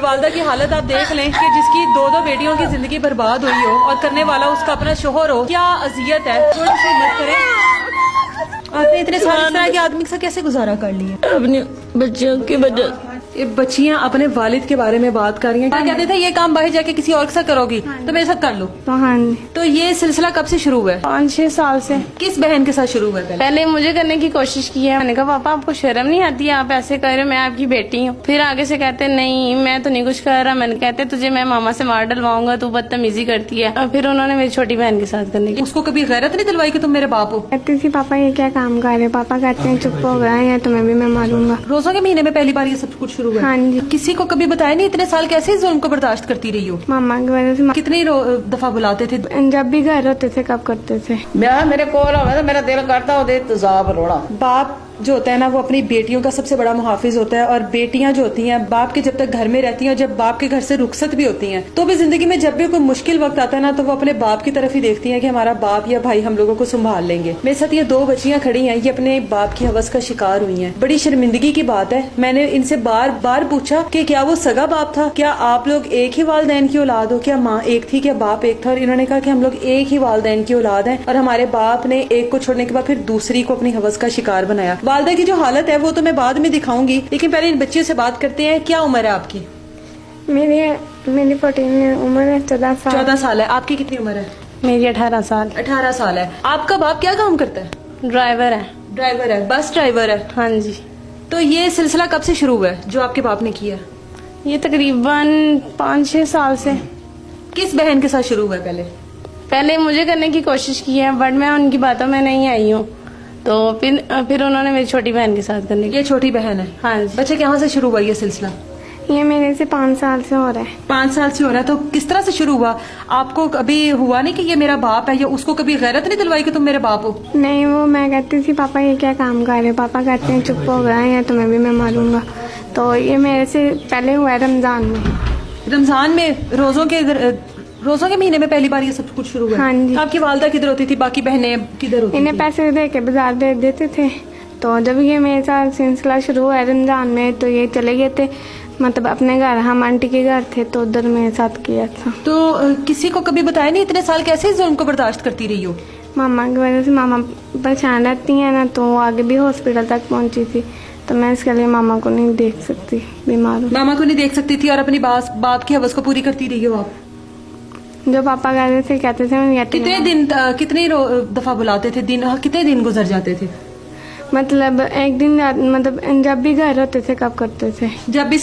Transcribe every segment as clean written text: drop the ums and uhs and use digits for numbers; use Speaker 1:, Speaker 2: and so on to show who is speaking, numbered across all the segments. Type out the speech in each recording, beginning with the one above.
Speaker 1: वालदा की हालत आप देख लें कि जिसकी दो दो बेटियों की जिंदगी बर्बाद हुई हो और करने वाला उसका अपना शोहर हो, क्या अजियत है। थोड़ी सी मत करें। आपने इतने साल इस तरह के आदमी से कैसे गुजारा कर लिया?
Speaker 2: अपने बच्चों की वजह।
Speaker 1: ये बच्चियां अपने वालिद के बारे में बात कर रही हैं। क्या कहते थे ये काम बाहर जाके किसी और के साथ करोगी तो मेरे साथ कर लो।
Speaker 3: हाँ जी।
Speaker 1: तो ये सिलसिला कब से शुरू हुआ है?
Speaker 3: 5-6 साल से।
Speaker 1: किस बहन के साथ शुरू हुआ है?
Speaker 3: पहले मुझे करने की कोशिश की है। मैंने कहा पापा आपको शर्म नहीं आती है, आप ऐसे कर रहे हो, मैं आपकी बेटी हूँ। फिर आगे से कहते नहीं मैं तो नहीं कुछ कर रहा। मैंने कहते तुझे मैं मामा से मार डलवाऊंगा, तू बदतमीजी करती है। और फिर उन्होंने मेरी छोटी बहन के साथ करने की।
Speaker 1: उसको कभी गैरत नहीं दिलवाई कि तुम मेरे बाप हो?
Speaker 3: कहती थी पापा ये क्या काम कर रहे हो। पापा कहते हैं चुप हो गए हैं, तुम्हें भी मैं मारूंगा।
Speaker 1: रोजों के महीने में पहली बार ये सब कुछ शुरू हुआ?
Speaker 3: हाँ जी।
Speaker 1: किसी को कभी बताया नहीं? इतने साल कैसे इस जुल्म को बर्दाश्त करती रही हो?
Speaker 3: मामा की वजह से।
Speaker 1: कितनी दफा बुलाते थे?
Speaker 3: जब भी घर होते थे कब करते थे।
Speaker 2: मेरे कोल होवे तो मेरा दिल करता ओदे तेजाब रोड़ा।
Speaker 1: बाप जो होता है ना वो अपनी बेटियों का सबसे बड़ा मुहाफिज होता है। और बेटियां जो होती हैं बाप के जब तक घर में रहती हैं और जब बाप के घर से रुखसत भी होती हैं तो भी जिंदगी में जब भी कोई मुश्किल वक्त आता है ना तो वो अपने बाप की तरफ ही देखती हैं कि हमारा बाप या भाई हम लोगों को संभाल लेंगे। मेरे साथ ये 2 बच्चियां खड़ी हैं, ये अपने बाप की हवस का शिकार हुई हैं। बड़ी शर्मिंदगी की बात है। मैंने इनसे बार बार पूछा कि क्या वो सगा बाप था, क्या आप लोग एक ही वालिदैन की औलाद हो, क्या माँ एक थी, क्या बाप एक था? और इन्होंने कहा कि हम लोग एक ही वालिदैन की औलाद हैं और हमारे बाप ने एक को छोड़ने के बाद फिर दूसरी को अपनी हवस का शिकार बनाया। वालिदा की जो हालत है वो तो मैं बाद में दिखाऊंगी, लेकिन पहले इन बच्चियों से बात करते हैं। क्या उम्र है आपकी?
Speaker 3: मेरी 14 उम्र है। 14
Speaker 1: साल है। आपकी कितनी उम्र है?
Speaker 3: मेरी 18 साल।
Speaker 1: 18 साल है। आपका बाप क्या काम करता है?
Speaker 3: ड्राइवर है।
Speaker 1: ड्राइवर है? बस ड्राइवर है?
Speaker 3: हाँ जी।
Speaker 1: तो ये सिलसिला कब से शुरू हुआ है जो आपके बाप ने किया?
Speaker 3: ये तकरीबन 5-6 साल से।
Speaker 1: किस बहन के साथ शुरू हुआ है?
Speaker 3: पहले मुझे करने की कोशिश की है बट मैं उनकी बातों में नहीं आई हूँ, तो फिर उन्होंने मेरी छोटी बहन के साथ करने की।
Speaker 1: ये छोटी बहन है?
Speaker 3: हाँ जी।
Speaker 1: बच्चे कहाँ से शुरू हुआ ये सिलसिला?
Speaker 3: ये मेरे से 5 साल से हो रहा है।
Speaker 1: 5 साल से हो रहा है। तो किस तरह से शुरू हुआ? आपको कभी हुआ नहीं कि ये मेरा बाप है, या उसको कभी गैरत नहीं दिलवाई कि तुम मेरे बाप हो?
Speaker 3: नहीं, वो मैं कहती थी पापा ये क्या काम कर रहे हो। पापा कहते हैं चुप हो गए हैं, तुम्हें भी मैं मारूंगा। तो ये मेरे से पहले हुआ है रमजान में।
Speaker 1: रमजान में? रोजों के महीने में पहली बार ये सब कुछ शुरू हुआ?
Speaker 3: हाँ जी।
Speaker 1: आपकी वालदा किधर होती थी, बाकी बहनें किधर होती?
Speaker 3: इन्हें पैसे दे के बाजार भेज देते थे। तो जब ये मेरे साथ सिलसिला शुरू हुआ रमजान में तो ये चले गए थे, मतलब अपने घर, हम आंटी के घर थे तो उधर मेरे साथ किया था।
Speaker 1: तो किसी को कभी बताया नहीं? इतने साल कैसे इस जुल्म को बर्दाश्त करती रही हो?
Speaker 3: मामा की वजह से। मामा परेशान रहती है ना, तो आगे भी हॉस्पिटल तक पहुंची थी, तो मैं इसके लिए मामा को नहीं देख सकती, बीमार हूँ।
Speaker 1: मामा को नहीं देख सकती थी और अपनी बाप की हवस को पूरी करती रही हो आप?
Speaker 3: जो पापा कहते थे
Speaker 1: कितने दिन, कितनी दफा बुलाते थे? कितने दिन गुजर जाते थे?
Speaker 3: मतलब एक दिन, मतलब जब भी घर होते थे कब करते थे।
Speaker 1: जब भी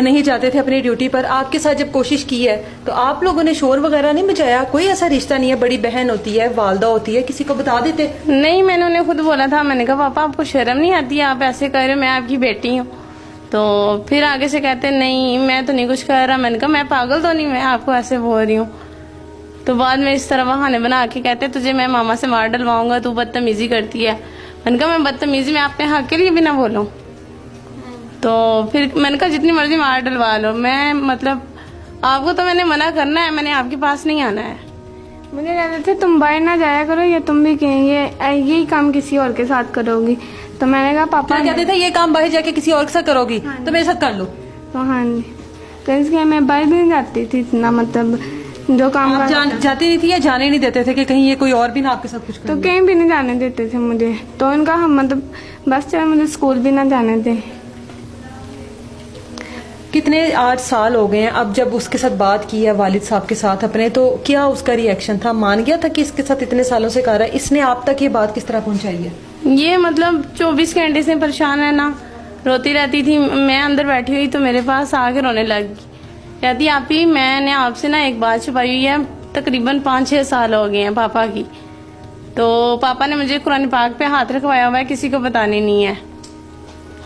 Speaker 1: नहीं जाते थे अपनी ड्यूटी पर, आपके साथ जब कोशिश की है तो आप लोगों ने शोर वगैरह नहीं मचाया? कोई ऐसा रिश्ता नहीं है, बड़ी बहन होती है, वालदा होती है, किसी को बता देते?
Speaker 3: नहीं, मैंने उन्हें खुद बोला था। मैंने कहा पापा आपको शर्म नहीं आती है, आप ऐसे कर रहे हो, मैं आपकी बेटी हूँ। तो फिर आगे से कहते नहीं मैं तो नहीं कुछ कर रहा। मैंने कहा मैं पागल तो नहीं, मैं आपको ऐसे बोल रही हूँ। तो बाद में इस तरह बहाने बना के कहते तुझे मैं मामा से मार डलवाऊंगा, तू बदतमीजी करती है। मैंने कहा मैं बदतमीजी में अपने हक के लिए भी ना बोलूं। तो फिर मैंने कहा जितनी मर्जी मार डलवा लो, मैं मतलब आपको तो मैंने मना करना है, मैंने आपके पास नहीं आना है। मुझे कहते थे तुम बाहर ना जाया करो, या तुम भी यही काम किसी और के साथ करोगी। तो मैंने कहा पापा
Speaker 1: कहते थे ये काम बाहर जाके किसी और के साथ करोगी तो मेरे साथ कर लो।
Speaker 3: तो हाँ जी, तो इसलिए मैं बाहर भी नहीं जाती थी इतना, मतलब जो काम
Speaker 1: आप जाती नहीं थी या जाने नहीं देते थे कि कहीं ये कोई और भी ना आपके साथ कुछ करे?
Speaker 3: तो कहीं भी नहीं जाने देते थे मुझे। तो इनका हम मतलब बस चाहे मुझे स्कूल भी ना जाने थे।
Speaker 1: कितने 8 साल हो गए हैं अब, जब उसके साथ बात की है वालिद साहब के साथ अपने, तो क्या उसका रिएक्शन था? मान गया था कि इसके साथ इतने सालों से कर रहा है? इसने आप तक ये बात किस तरह पहुंचाई है?
Speaker 3: ये मतलब 24 घंटे से परेशान है ना, रोती रहती थी। मैं अंदर बैठी हुई तो मेरे पास आके रोने लगी। कहती आप ही मैंने आपसे ना एक बात छुपाई हुई है, तकरीबन 5-6 साल हो गए हैं पापा की। तो पापा ने मुझे कुरान पाक पे हाथ रखवाया हुआ है, किसी को बताने नहीं है।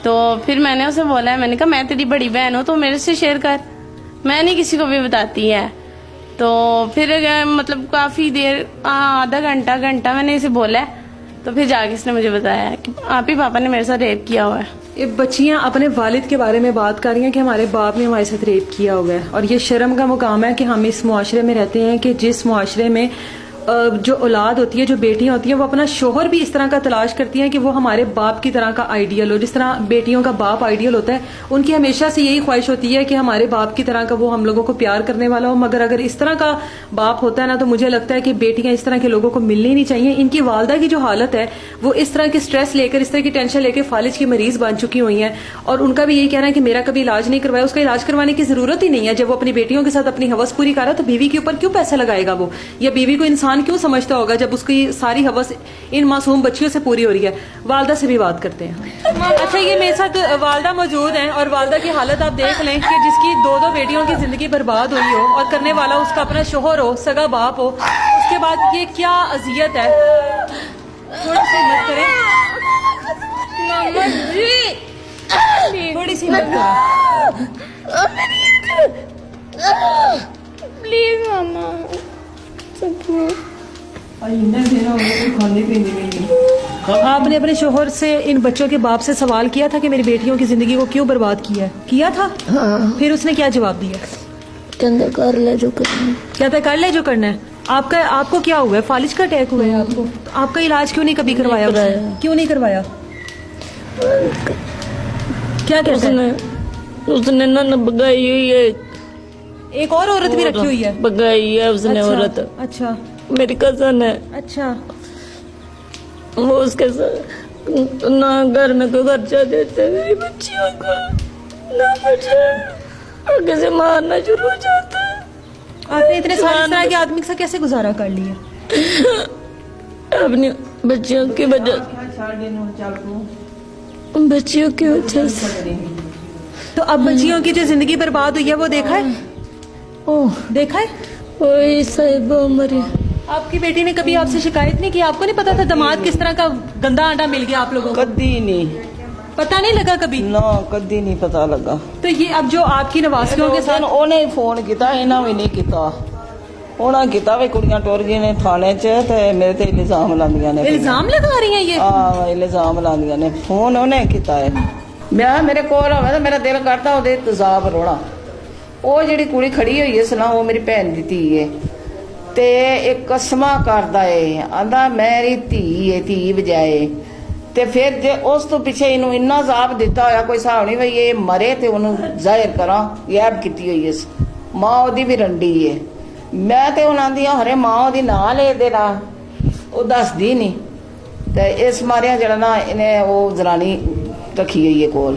Speaker 3: तो फिर मैंने उसे बोला है, मैंने कहा मैं तेरी बड़ी बहन हूँ तो मेरे से शेयर कर, मैं नहीं किसी को भी बताती है। तो फिर मतलब काफी देर, आधा घंटा मैंने इसे बोला है, तो फिर जाके इसने मुझे बताया कि आप ही पापा ने मेरे साथ रेप किया हुआ है।
Speaker 1: ये बच्चियां अपने वालिद के बारे में बात कर रही हैं कि हमारे बाप ने हमारे साथ रेप किया हुआ है, और ये शर्म का मुकाम है कि हम इस मुआशरे में रहते हैं कि जिस मुआशरे में जो औलाद होती है, जो बेटियां होती हैं, वो अपना शोहर भी इस तरह का तलाश करती हैं कि वो हमारे बाप की तरह का आइडियल हो। जिस तरह बेटियों का बाप आइडियल होता है, उनकी हमेशा से यही ख्वाहिश होती है कि हमारे बाप की तरह का वो हम लोगों को प्यार करने वाला हो। मगर अगर इस तरह का बाप होता है ना, तो मुझे लगता है कि बेटियां इस तरह के लोगों को मिलनी नहीं चाहिए। इनकी वालदा की जो हालत है, वो इस तरह की स्ट्रेस लेकर, इस तरह की टेंशन लेकर फालिज की मरीज बन चुकी हुई हैं। और उनका भी यही कहना है कि मेरा कभी इलाज नहीं करवाया। उसका इलाज करवाने की जरूरत ही नहीं है। जब वो अपनी बेटियों के साथ अपनी हवस पूरी कर रहा है, तो बीवी के ऊपर क्यों पैसा लगाएगा वो, या बीवी को इंसान क्यों समझता होगा जब उसकी सारी हवस इन मासूम बच्चियों से पूरी हो रही है। वालदा से भी बात करते हैं। अच्छा, ये मेरे साथ वालदा मौजूद हैं और वालदा की हालत आप देख लें कि जिसकी दो बेटियों की जिंदगी बर्बाद हुई हो और करने वाला उसका अपना शोहर हो, सगा बाप हो, उसके बाद ये क्या अजियत है। थोड़ी सी हिम्मत करें, थोड़ी सी हिम्मत करें
Speaker 3: प्लीज मामा।
Speaker 1: आपने अपने शोहर से, इन बच्चों के बाप से सवाल किया था कि मेरी बेटियों की जिंदगी को क्यों बर्बाद किया है? किया था?
Speaker 4: हाँ।
Speaker 1: फिर उसने क्या जवाब दिया?
Speaker 4: कहता कर ले जो करना है।
Speaker 1: कहता है कर ले जो करना है। आपको क्या हुआ है? फालिज का अटैक हुआ है आपको? तो आपका इलाज क्यों नहीं कभी करवाया?
Speaker 4: कराया।
Speaker 1: क्यों नहीं करवाया? क्या कहता है?
Speaker 4: उसने ना बगाई हुई है,
Speaker 1: एक और औरत भी रखी हुई है?
Speaker 4: बगाई है उसने औरत।
Speaker 1: अच्छा,
Speaker 4: मेरी कजन है।
Speaker 1: अच्छा।
Speaker 4: वो उसके साथ ना घर में कोई खर्चा देते मेरी बच्चियों को, ना मुझे, और किसे मारना शुरू हो जाता है।
Speaker 1: आपने इतने सारे इस तरह के आदमी से कैसे गुजारा कर लिया?
Speaker 4: अपनी बच्चियों की वजह से।
Speaker 1: तो अब बच्चियों की जो जिंदगी बर्बाद हुई है, वो देखा है?
Speaker 4: ओह,
Speaker 1: देखा है?
Speaker 4: वही साहिबा मरी।
Speaker 1: आपकी बेटी ने कभी आपसे शिकायत नहीं की? आपको नहीं पता था दामाद किस तरह का गंदा आंडा मिल गया आप लोगों को?
Speaker 2: कदी नहीं,
Speaker 1: पता नहीं लगा कभी?
Speaker 2: ना कदी नहीं पता लगा।
Speaker 1: तो ये अब जो आपकी नवासियों के साथ,
Speaker 2: ਉਹਨੇ ਫੋਨ ਕੀਤਾ, ਇਹਨਾਂ ਵੀ ਨਹੀਂ ਕੀਤਾ। ਉਹਨਾਂ ਕੀਤਾ ਵੀ ਕੁੜੀਆਂ ਟੁਰ ਗਈਆਂ ਨੇ ਥਾਣੇ 'ਚ ਤੇ ਮੇਰੇ ਤੇ ਇਲਜ਼ਾਮ ਲਾਉਂਦੀਆਂ ਨੇ।
Speaker 1: इल्जाम लगा रही हैं ये?
Speaker 2: ਹਾਂ, ਇਲਜ਼ਾਮ ਲਾਉਂਦੀਆਂ ਨੇ। ਫੋਨ ਉਹਨੇ ਕੀਤਾ ਹੈ। ਮੈਂ ਮੇਰੇ ਕੋਲ ਹੋਵੇ ਤਾਂ ਮੇਰਾ ਦਿਲ ਕਰਦਾ ਉਹਦੇ ਤਜ਼ਾਬ ਰੋਣਾ। ਉਹ ਜਿਹੜੀ ਕੁੜੀ ਖੜੀ ਹੋਈ ਹੈ ਸਨਾ, ਉਹ ਮੇਰੀ ਭੈਣ ਦੀ ਧੀ ਹੈ ਤੇ ਇੱਕ ਕਸਮਾਂ ਕਰਦਾ ਏ, ਆਂਦਾ ਮੇਰੀ ਧੀ ਹੈ, ਧੀ ਵਜਾਏ। ਤੇ ਫਿਰ ਜੇ ਉਸ ਤੋਂ ਪਿੱਛੇ ਇਹਨੂੰ ਇੰਨਾ ਜ਼ਾਬ ਦਿੱਤਾ ਹੋਇਆ, ਕੋਈ ਹਿਸਾਬ ਨਹੀਂ। ਬਈ ਇਹ ਮਰੇ ਤੇ ਉਹਨੂੰ ਜ਼ਾਹਿਰ ਕਰਾਂ ਗੈਬ ਕੀਤੀ ਹੋਈ ਹੈ। ਮਾਂ ਉਹਦੀ ਵੀ ਰੰਡੀ ਹੈ। ਮੈਂ ਤੇ ਉਹਨਾਂ ਦੀ ਹਰੇ ਮਾਂ ਉਹਦੀ ਨਾਲ ਇਹਦੇ ਨਾਲ, ਉਹ ਦੱਸਦੀ ਨਹੀਂ। ਤੇ ਇਸ ਮਾਰਿਆ ਜਿਹੜਾ ਨਾ ਇਹਨੇ ਉਹ ਜ਼ਰਾਨੀ रखी हुई है कोल।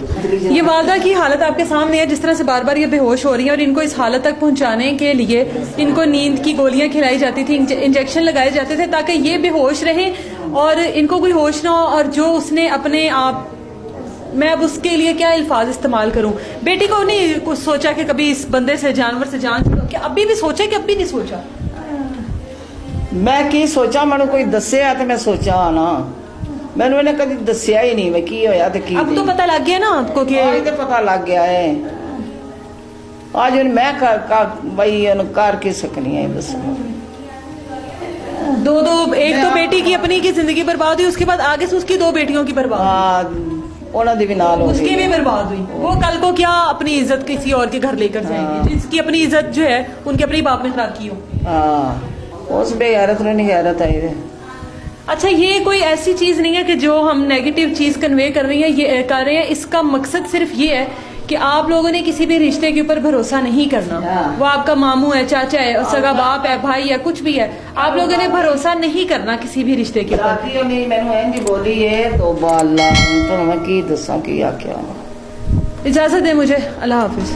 Speaker 1: ये वालदा की हालत आपके सामने है, जिस तरह से बार बार ये बेहोश हो रही है और इनको इस हालत तक पहुंचाने के लिए इनको नींद की गोलियां खिलाई जाती थी, इंजेक्शन लगाए जाते थे ताकि ये बेहोश रहे और इनको कोई होश ना हो। और जो उसने अपने आप, मैं अब उसके लिए क्या अल्फाज इस्तेमाल करूं, बेटी को नहीं कुछ सोचा कि कभी इस बंदे से, जानवर से जान, क्या अभी भी सोचा कि अभी नहीं सोचा?
Speaker 2: मैं की सोचा, मैंने कोई दसिया तो मैं सोचा ना, मैंने मैंने कभी दसिया ही नहीं मैं की होया ते की।
Speaker 1: अब तो पता लग गया ना आपको कि
Speaker 2: आज तो पता लग गया है। आज मैं कर भाई कर के सकनी है बस।
Speaker 1: एक तो बेटी की अपनी की जिंदगी बर्बाद हुई, उसके बाद आगे से उसकी 2 बेटियों की बर्बाद,
Speaker 2: ਉਹਨਾਂ ਦੀ ਵੀ ਨਾਲ ਹੋ
Speaker 1: उसकी भी बर्बाद हुई। वो कल को क्या अपनी इज्जत किसी और के घर लेकर जाएंगे, जिसकी अपनी इज्जत जो है उनके अपने बाप ने खराब की हो।
Speaker 2: हाँ, उस बेगैरत ने नहीं गैरत है।
Speaker 1: अच्छा, ये कोई ऐसी चीज नहीं है कि जो हम नेगेटिव चीज कन्वे कर रही है, ये कर रहे हैं। इसका मकसद सिर्फ ये है कि आप लोगों ने किसी भी रिश्ते के ऊपर भरोसा नहीं करना। वो आपका मामू है, चाचा है, सगा बाप है, भाई है, कुछ भी है, आप लोगों ने भरोसा नहीं करना किसी भी रिश्ते के ऊपर।
Speaker 2: मैंने इंज बोली है तो बाला तो मैं की दसा की आख्या।
Speaker 1: इजाजत है मुझे, अल्लाह हाफिज।